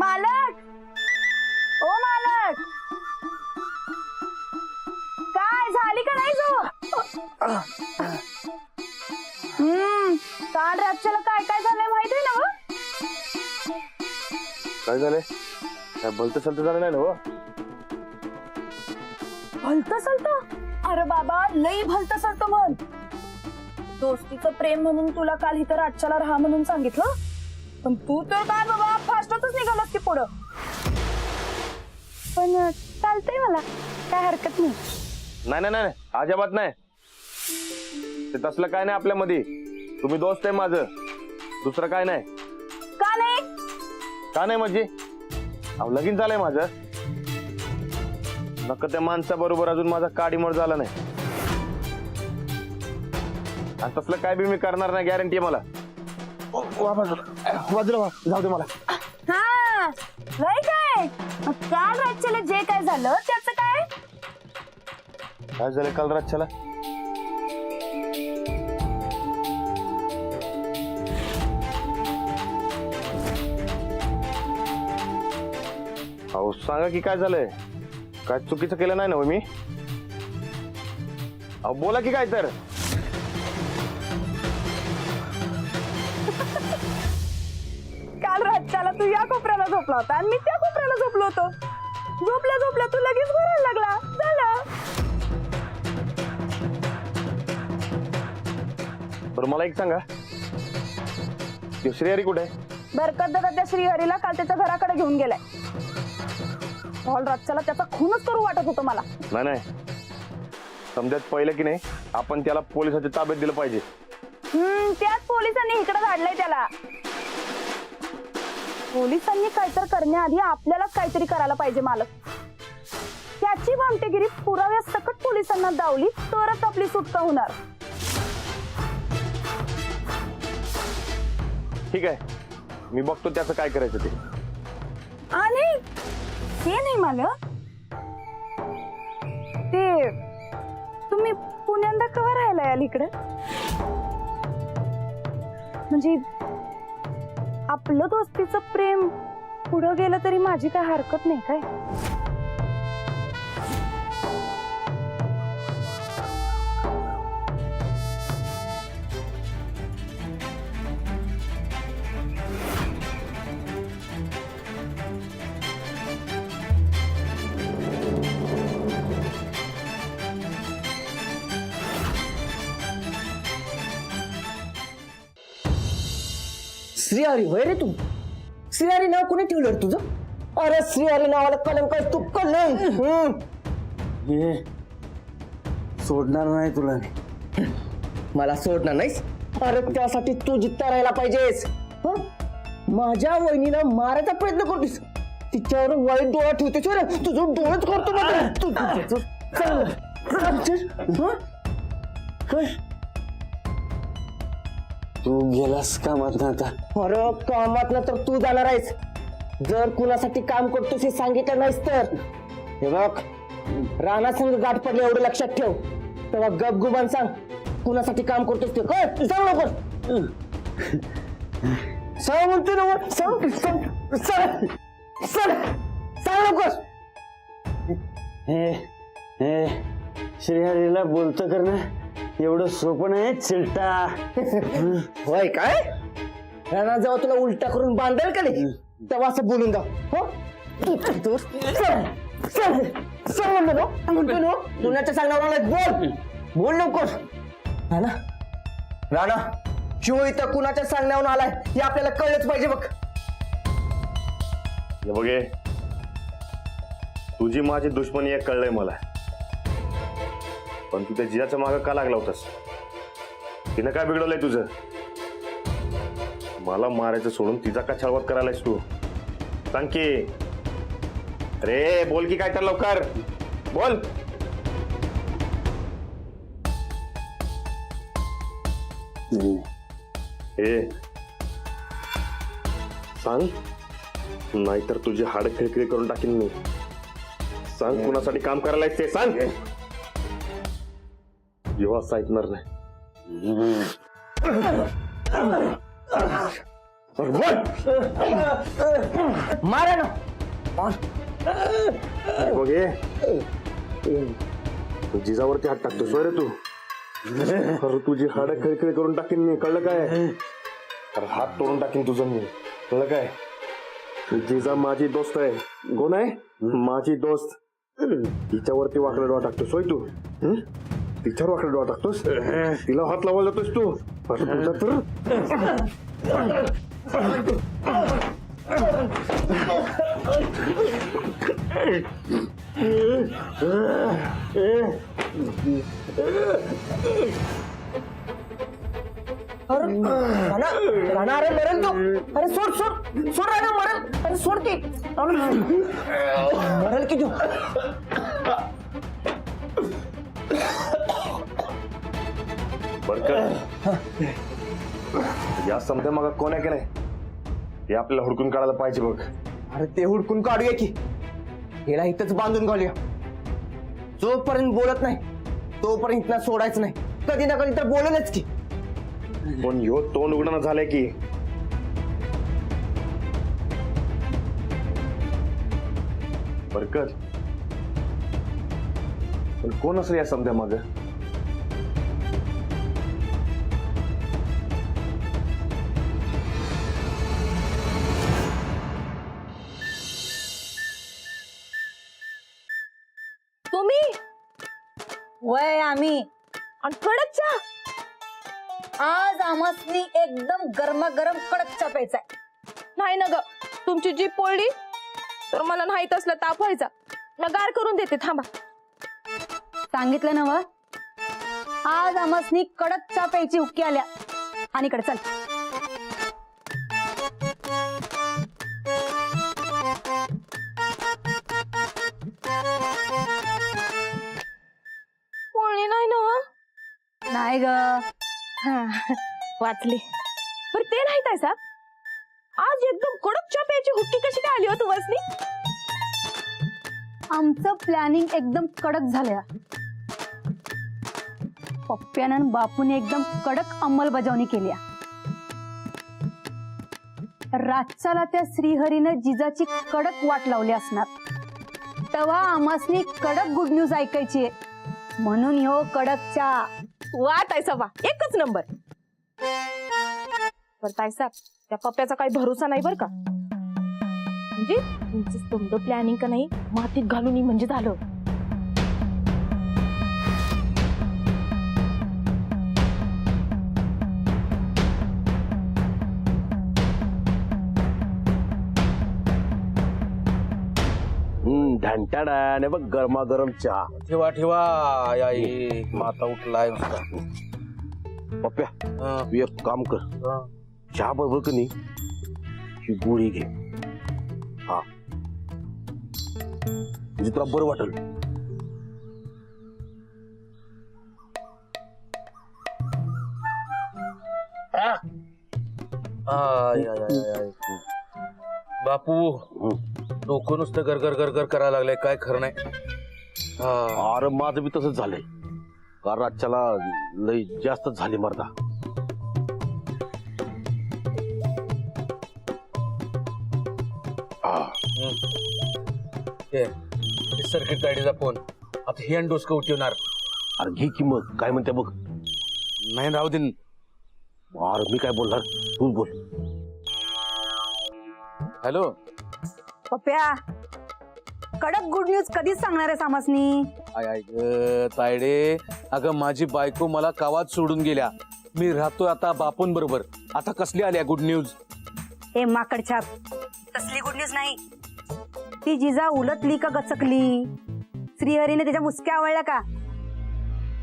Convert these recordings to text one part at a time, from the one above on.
मालक, ओ मालक, काय झाली का नाही झोप? काल रातच्याला काय काय झालंय माहिती आहे ना व? काय झालंय? काय भलत सलत झालं नाही ना हो? भलत सलत? अरे बाबा लई भलत सलत म्हण. दोस्तीचं प्रेम म्हणून तुला काल इथं रातच्याला राहा म्हणून सांगितलं, पण तू तर काय बाबा फास्टच निघालास की पुढं. पण चालतंय मला, काय हरकत नाही. नाही नाही नाही, अजिबात नाही. ते तसलं काय नाही आपल्यामध्ये. तुम्ही दोस्त आहे माझं, दुसरं काय नाही. का नाही? का नाही म्हणजे अहो लगीन झालंय माझं. नक्की त्या माणसाबरोबर अजून माझा काडीमोड झाला नाही. आणि तसलं काय बी मी करणार नाही, गॅरंटी आहे मला. बाजूला जाऊ दे मला. हा नाही काय, मग काल रातच्याला जे काय झालं त्याचं काय? काय झालं काल रातच्याला? अहो सांगा की काय झालंय? काय चुकीचं केलं नाही ना हो मी? अहो बोला की काय तर. काल रातच्याला तू या कोपऱ्याला झोपला होता आणि मी त्या कोपऱ्याला झोपलो होतो. झोपल्या झोपल्या तू लगेच बोलायला लागला. झालं. बरं मला एक सांगा, तो श्रीहरी कुठे आहे? बरकत दादा त्या श्रीहरीला काल त्याच्या घराकडे घेऊन गेलाय. काल रातच्याला त्याचा खूनच करू वाटत होतं मला. नाही नाही, समजायचं पहिलं की नाही आपण त्याला पोलिसाच्या ताब्यात दिलं पाहिजे. त्याच पोलिसांनी इकडे धाडलंय त्याला. पोलिसांनी काहीतरी करण्याआधी आपल्यालाच काहीतरी करायला पाहिजे मालक. त्याची भामटेगिरी पुराव्या सकट पोलिसांना दावली तरच आपली सुटका होणार. ठीक आहे, मी बघतो त्याचं काय करायचं ते. आणि ते नाही मालक, ते तुम्ही पुण्यांदा कवा राहायला याल इकडे? म्हणजे आपलं दोस्तीचं प्रेम पुढं गेलं तरी माझी काय हरकत नाही काय? श्रीहरी होय रे तू? श्रीहरी नाव कोणी ठेवलं रे तुझं? अरे श्रीहरी नावाला कलंक आहे, तू कलंक. सोडणार नाही तुला. मला सोडणार नाहीस? अरे त्यासाठी तू जित्ता राहायला पाहिजेस. हं? माझ्या वहिनीला मारायचा प्रयत्न करतोस, तिच्यावर वाईट डोळा ठेवतेस रे. तुझं डोळच करतो. तू गेलास कामात ना आता. अरे कामात ना तर तू जाणार आहेस जर कुणासाठी काम करतोस हे सांगितलं नाहीस तर. हे बघ, रानासंग गाठ पडले एवढं लक्षात ठेव. तेव्हा गपगुमान सांग कुणासाठी काम करतोस ते. काय सांग लवकर. सांग म्हणते ना, सांग सांग सांग सांग सांग लवकर. हे श्रीहरीला बोलतं करणं एवढं सोपं नाही चिलटा. होय काय? राणा जेव्हा तुला उलटा करून बांधेल का नाही तेव्हा असं बोलून जा. हो म्हणतो ना, कुणाच्या सांगण्यावर बोल बोल लवकर. राणा राणा शिव इथं कुणाच्या सांगण्यावर आलाय हे आपल्याला कळलंच पाहिजे. बघ हे बघे, तुझी माझी दुश्मनी एक कळलंय मला, पण तू त्या जिजाच्या मागं का लागला होतास? तिनं काय बिघडवलंय तुझं? मला मारायचं सोडून तिचा का छळवत करायलायस तू? सांग की. अरे बोल की काय तर लवकर बोल. ए सांग, नाहीतर तुझी हाड खिळखिळी करून टाकीन मी. सांग कुणासाठी काम करायलायस ते सांग. जेव्हा ऐकणार नाही. मारा ना. बघ तू जिजावरती हात टाकतो सोय रे तू. अरे तुझी हाड खळखळ करून टाकीन मी, कळलं काय? अरे हात तोडून टाकीन तुझं मी, कळलं काय? जिजा माझी दोस्त आहे. कोण आहे? माझी दोस्त. तिच्यावरती वाकडा डोळा टाकतोस होय तू? तिच्यावर वाकडा डोळा टाकतोस? तिला हात लावायला जातोस तू? अरे तुझा तर राणा राणा, अरे मरण तू. अरे सोड सोड सोड राणा, मरण. अरे सोड की. मरण की तू. बरं या समजा मग कोण आहे की नाही हे आपल्याला हुडकून काढायला पाहिजे बघ. अरे ते हुडकून काढूया की. हिला इथंच बांधून घालूया. जोपर्यंत बोलत नाही तोपर्यंत इथला सोडायचं नाही. कधी ना कधी तर बोलेलच की. पण ह्यो तोंड उघडणं झालंय की. बरकत पण कोण असं या समजा माग? तुम्ही वय आम्ही आणि कडक चहा. आज आमसनी एकदम गरमागरम कडक चहा प्यायचा. नाही ना ग, तुमची जीभ पोळली तर मला नाही तसला ताप व्हायचा. मी गार करून देते, थांबा. सांगितलं ना व, आज आमसनी कडक चहा प्यायची हुक्की आल्या. आणि इकडे चल. पोळली नाही ना व? नाही ग, हा, वाचली. पण ते नाही काय साहेब, आज एकदम कडक चहा प्यायची हुक्की कशी काय आली हो तुम्हासनी? आमचं प्लॅनिंग एकदम कडक झालं. पप्प्यानं आणि बापूने एकदम कडक अंमलबजावणी केली. रातच्याला त्या श्रीहरीनं जिजाची कडक वाट लावली असणार. तेव्हा आमासनी कडक गुड न्यूज ऐकायची, म्हणून ह्यो कडक चहा. वाट आहे सभा एकच नंबर. पण ताईसाहेब, त्या पप्प्याचा काही भरोसा नाही बरं का. म्हणजे तुमचं समजा प्लॅनिंग का नाही मातीत घालून म्हणजे झालं. घंटाडाने बघ गरमागरम चहा. ठेवा ठेवा आई, माता उठलाय नुसता. पप्प्या तू एक काम कर, चहा बरोबर का नाही ही गोळी घे. हा म्हणजे तुला बरं वाटेल. बापू डोकं नुसतं गरगर गरगर करायला लागलंय, काय खरं नाही. अरे माझं बी तसंच झालंय. कारण रातच्याला लय जास्त झाली मर्दा. सर्किट गाडीचा फोन आता ही आणि डोसकं उठवणार. अरे घे की मग, काय म्हणते बघ. नाही राहू दे. अरे मी काय बोलणार, तू बोल. हॅलो पप्प्या, कडक गुड न्यूज कधीच सांगणार आहे आमासनी? आय आय ग तायडे, अगं माझी बायको मला गावात सोडून गेल्या. मी राहतोय आता बापून बरोबर. आता कसली आल्या गुड न्यूज? हे माकडछाप, तसली गुड न्यूज नाही. ती जिजा उलटली का गचकली? श्रीहरीने त्याच्या मुसक्या आवळल्या का?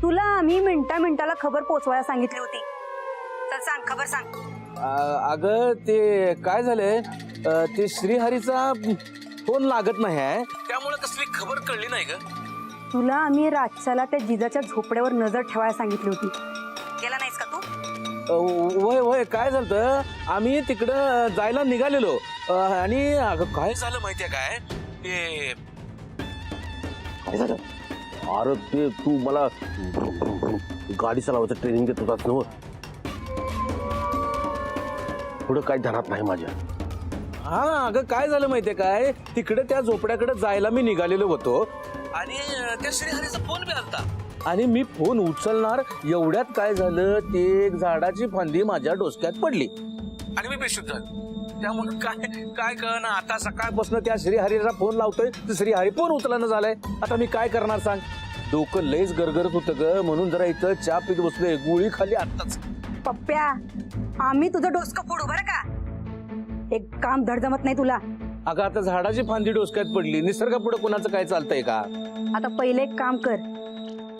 तुला आम्ही मिनिटाला खबर पोचवायला सांगितली होती. चल सांग, खबर सांग. अगं ते काय झालंय, ते श्रीहरीचा फोन लागत नाही आहे, त्यामुळे कसली खबर कळली नाही ग. तुला आम्ही रातच्याला त्या जिजाच्या झोपड्यावर नजर ठेवायला सांगितली होती. गेला नाहीस का तू? वय वय काय झालं, आम्ही तिकडं जायला निघालेलो आणि अगं काय झालं माहितीये काय, ते काय झालं? अरे ते तू मला गाडी चालवायचं ट्रेनिंग देत होतास ना. पुढं काय ध्यानात नाही माझ्या. हा अगं काय झालं माहितीये काय, तिकडे त्या झोपड्याकडे जायला मी निघालेलो होतो आणि त्या श्रीहरीचा फोन बी आलता आणि मी फोन उचलणार एवढ्यात काय झालं, ते एक झाडाची फांदी माझ्या डोसक्यात पडली आणि मी बेशुद्ध झालो. त्यामुळे काय कळना, आता सकाळपासून त्या श्रीहरीचा फोन लावतोय तर श्रीहरी फोन उचलणं झालाय. आता मी काय करणार सांग. डोकं लयच गरगरत होतं ग, म्हणून जरा इथं चहा पीत बसलोय, गोळी खाली आत्ताच. पप्प्या, आम्ही तुझं डोसकं फोडू बरं का. एक काम धड जमत नाही तुला. अगं आता झाडाची फांदी डोसक्यात पडली, निसर्गा पुढे कोणाचं काय चालतंय का. आता पहिले एक काम कर,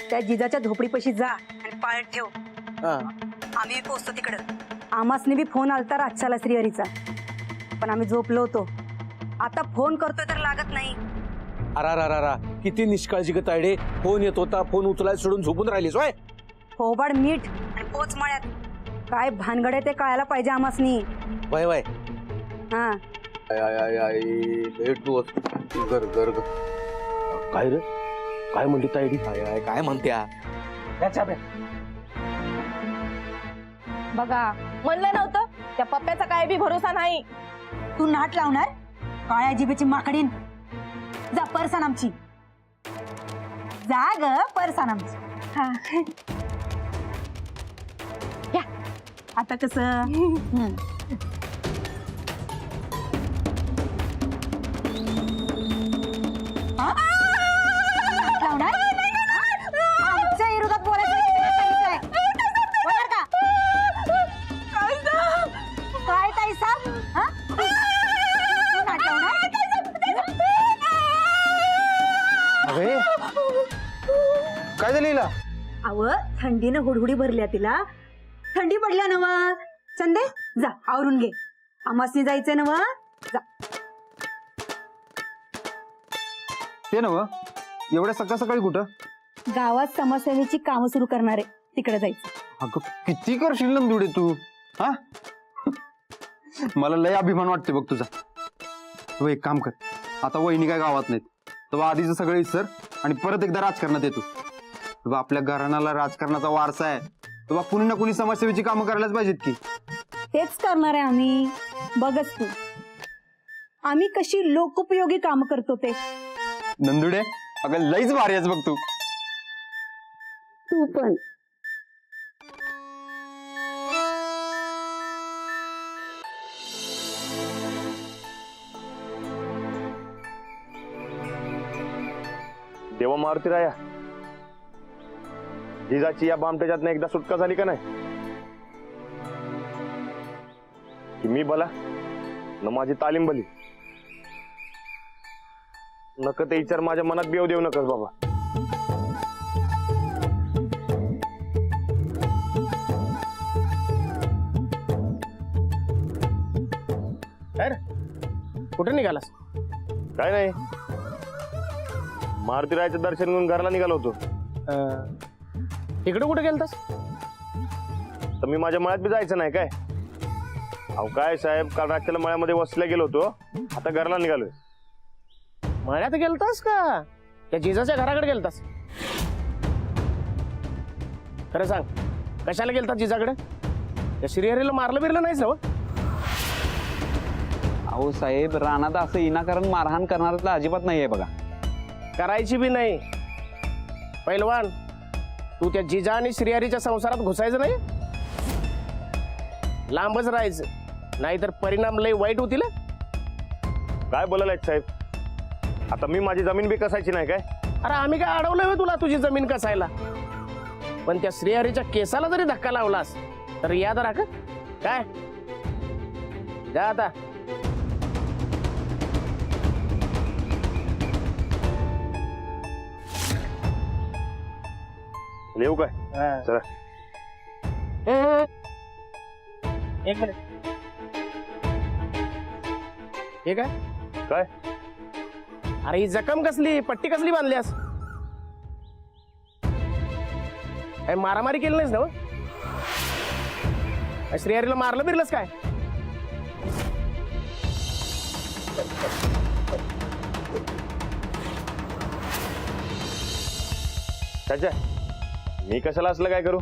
त्या जिजाच्या झोपडीपाशी जा आणि पाळत ठेव. हा. आम्ही पोहोचतो तिकडं. आमासने बी फोन आलता रातच्याला श्रीहरीचा, पण आम्ही झोपलो होतो. आता फोन करतोय तर लागत नाही. अरा किती निष्काळजी ग तायडे. फोन येत होता, फोन उचलाय सोडून झोपून राहिलीस होय. फोबाड मीठ आणि पोच मळ्यात. काय भानगड आहे ते कळायला पाहिजे आमासनी. वय वय हा काय रे, काय म्हणली तायडी? काय म्हणत्या. बघा म्हणलं नव्हतं, त्या पप्प्याचा काय बी भरोसा नाही. तू नाट लावणार काळ्या जिभेची माकडीन. जा परसान आमची, जा ग परसान आमची. हा. या आता कसं. लावणार आमच्या विरोधात बोलायचं बोलणार का. काय ताई साहेब, नाट लावणार. अरे काय झालं हिला? अव थंडीनं हुडहुडी भरल्या तिला. थंडी पडल्या नव. चंदे जा आवरून घे, आमासनी जायचंय नव. जा. ते नव एवढ्या सकाळ सकाळी कुठं? गावात समाजसेवेची कामं सुरू करणार आहे, तिकडे जायचं. अगं किती करशील नंदुडे तू. हा मला लय अभिमान वाटते बघ तुझा. तू एक काम कर, आता वहिनी काय गावात नाहीत तेव्हा आधीचं सगळं विसर आणि परत एकदा राजकारणात येतो. तेव्हा आपल्या घराण्याला राजकारणाचा वारसा आहे, तेव्हा कुणी ना कुणी समाजसेवेची कामं करायलाच पाहिजेत की. तेच करणार आहे आम्ही. बघच तू आम्ही कशी लोकोपयोगी कामं करतो ते. नंदुडे अगं लईच भारी आहेस बघ तू. तू पण. देवा मारुती राया, जिजाची या बामट्याच्यातनं एकदा सुटका झाली का नाही की मी भला न माझी तालीम भली. नक ते विचार माझ्या मनात बिव देऊ नकस बाबा. कुठे निघालास? काय नाही, मारुती रायाचं दर्शन घेऊन घराला निघालो होतो. इकडे कुठे गेलतास? तर मी माझ्या मळ्यात बी जायचं नाही काय. अहो काय साहेब, काल रात्रीला मळ्यामध्ये वसल्या गेलो होतो, आता घराला निघालोय. मळ्यात गेलतास का त्या जिजाच्या घराकडे गेलतास? खरं सांग, कशाला गेलतास जिजाकडे? त्या श्रीहरीला मारलं बिरलं नाहीच ना? अहो साहेब, रानात असं विनाकारण मारहाण करणाऱ्यातला अजिबात नाहीये बघा. करायची बी नाही. पैलवान, तू त्या जिजा आणि श्रीहरीच्या संसारात घुसायचं नाही, लांबच राहायचं, नाहीतर परिणाम लय वाईट होतील. काय बोलायला साहेब, आता मी माझी जमीन बी कसायची नाही काय. अरे आम्ही काय अडवलं तुला तुझी जमीन कसायला? पण त्या श्रीहरीच्या केसाला जरी धक्का लावलास तर याद राख काय. जा आता. येऊ काय? चला. एक मिनिट. हे काय काय? अरे ही जखम कसली, पट्टी कसली बांधल्यास? काय मारामारी केली नाहीस ना? श्रीहरीला मारलं बिरलंस काय? त्याच्या मी कशाला असलं काय करू?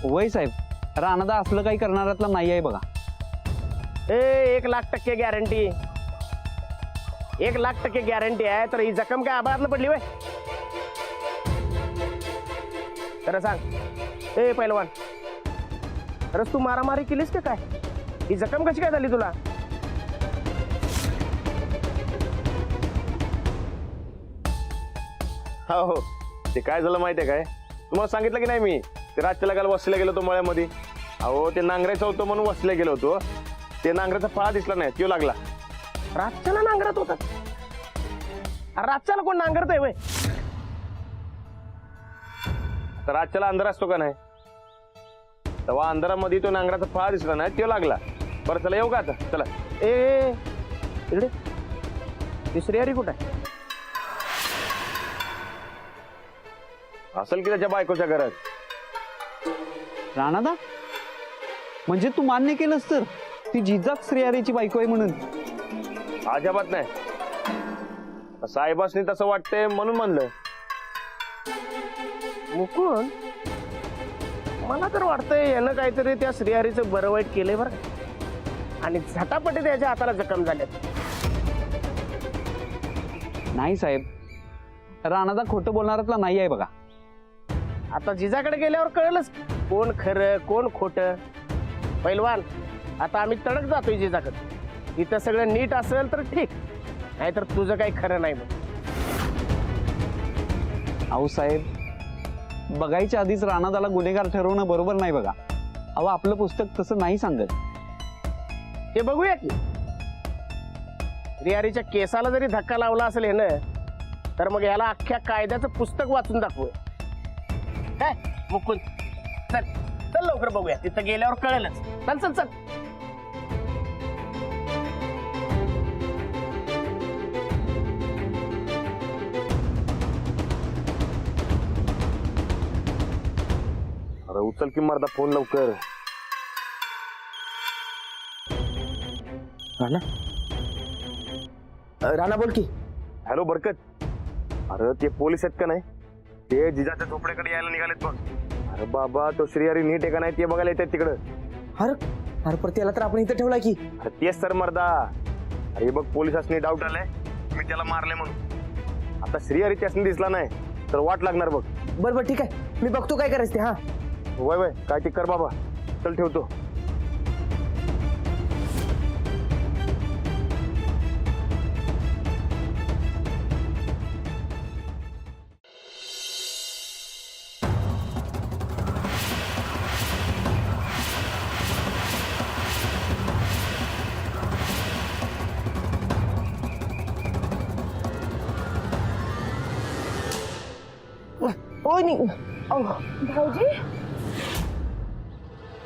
वय साहेब, रानात असलं काही करणाऱ्यातला नाही आहे बघा. 1,00,000% गॅरंटी 1,00,000% गॅरंटी आहे. तर ही जखम काय आबाळातनं पडली वय? खरं सांग ए पैलवान, खरंच तू मारामारी केलीस का काय? ही जखम कशी काय झाली तुला? हो ते काय झालं माहितीये काय, तुम्हाला सांगितलं की नाही मी ते रातच्या लगाला वसल्या गेलो होतो मळ्यामध्ये. अहो ते नांगरायचं होतं म्हणून वसल्या गेलो होतो. ते नांगराचा फळा दिसला नाही, तो लागला. रातच्याला नांगरत होतात? रातच्याला कोण नांगरत आहे वय? तर रातच्याला अंधार असतो का नाही, तेव्हा अंधारामध्ये तो नांगराचा फळा दिसला नाही, तो लागला. बरं चला येऊ का आता? चला. ए इकडे तिसरी हरी कुठं आहे? असेल की त्याच्या बायकोच्या घरात. राणादा, म्हणजे तू मान्य केलंस तर ती जिजाच श्रेयारीची बायको आहे म्हणून? अजिबात नाही, साहेबासनी तसं वाटतंय म्हणून म्हणलं. मुकुंद, मला तर वाटतंय यानं काहीतरी त्या श्रीहरीचं बरं वाईट केलंय बरं का? आणि झटापटी त्याच्या हाताला जखम झाल्यात. नाही साहेब, राणादा खोटं बोलणारातला नाही आहे बघा. आता जिजाकडे गेल्यावर कळलंच कोण खरं कोण खोटं. पैलवान, आता आम्ही तडक जातोय जिजाकडे. इथं सगळं नीट असेल तर ठीक, नाहीतर तुझं काही खरं नाही. मग अहो साहेब, बघायच्या आधीच राणादाला गुन्हेगार ठरवणं बरोबर नाही बघा. अहो आपलं पुस्तक तसं नाही सांगत. ते बघूया की रियारीच्या केसाला जरी धक्का लावला असेल ना, तर मग याला अख्ख्या कायद्याचं पुस्तक वाचून दाखवूया. काय मुकुंद, चल चल लवकर बघूया, तिथं गेल्यावर कळेलच. चल चल चल. अरे उचल की मर्दा फोन लवकर. राणा बोल की. हॅलो बरकत, अरे ते पोलीस आहेत का नाही, ते जिजाच्या झोपड्याकडे यायला निघालेत बघ. अरे बाबा, तो श्रीहरी नीट आहे का नाही ते बघायला येतात तिकडं. अरे पण त्याला तर आपण इथं ठेवला की. अरे तेच तर मर्दा. अरे बघ, पोलिसांनी डाऊट आलाय मी त्याला मारले म्हणून. आता श्रीहरी त्यासनी दिसला नाही तर वाट लागणार बघ. बरं ठीक आहे, मी बघतो काय करायचं ते. हा वय वय, काय ते कर बाबा. चल ठेवतो. भाऊजी,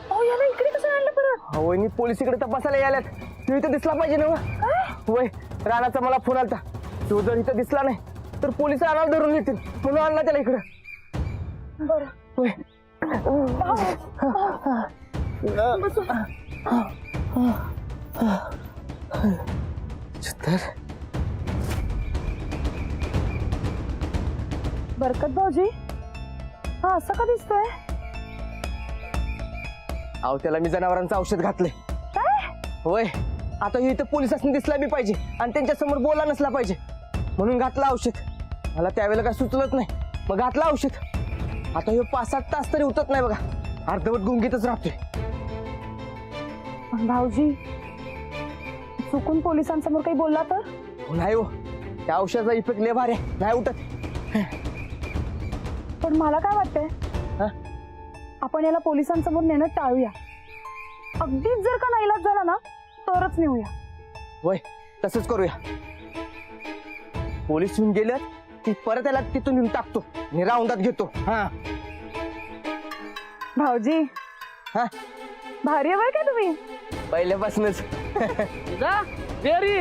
अहो याला इकडे कसं आणलं परत? वहिनी पोलीस इकडे तपासायला यायल्यात. तू इथं दिसला पाहिजे ना. वय, राणाचा मला फोन आलता. तू जर इथं दिसला नाही तर पोलीस राणाला धरून येतील, म्हणून आणला त्याला इकडं. बरं. वय. बरकत भाऊजी, हा असं का दिसतोय? अहो त्याला मी जनावरांचं औषध घातलंय. काय? होय, आता ह्यो इथं पोलिसांनी दिसला बी पाहिजे आणि त्यांच्या समोर बोला नसला पाहिजे म्हणून घातलं औषध. मला त्यावेळेला काय सुचलत नाही, मग घातलं औषध. आता ह्यो 5-7 तास तरी उतरत नाही बघा, अर्धवट गुंगीतच राहतोय. भाऊजी, चुकून पोलिसांसमोर काही बोलला तर? नाही हो, त्या औषधाचा इफेक्ट लय भारी आहे, नाही उठत. पण मला काय वाटतंय, हा? आपण याला पोलिसांसमोर नेणं टाळूया. अगदीच जर का नाईलाज झाला ना तरच नेऊया. होय, तसंच करूया. पोलीस येऊन गेल्यात की परत याला तिथून येऊन टाकतो आणि राऊंडात घेतो. हा भाऊजी, हा, भारी आहे बरं का तुम्ही. पहिल्यापासूनच. जा, रियारी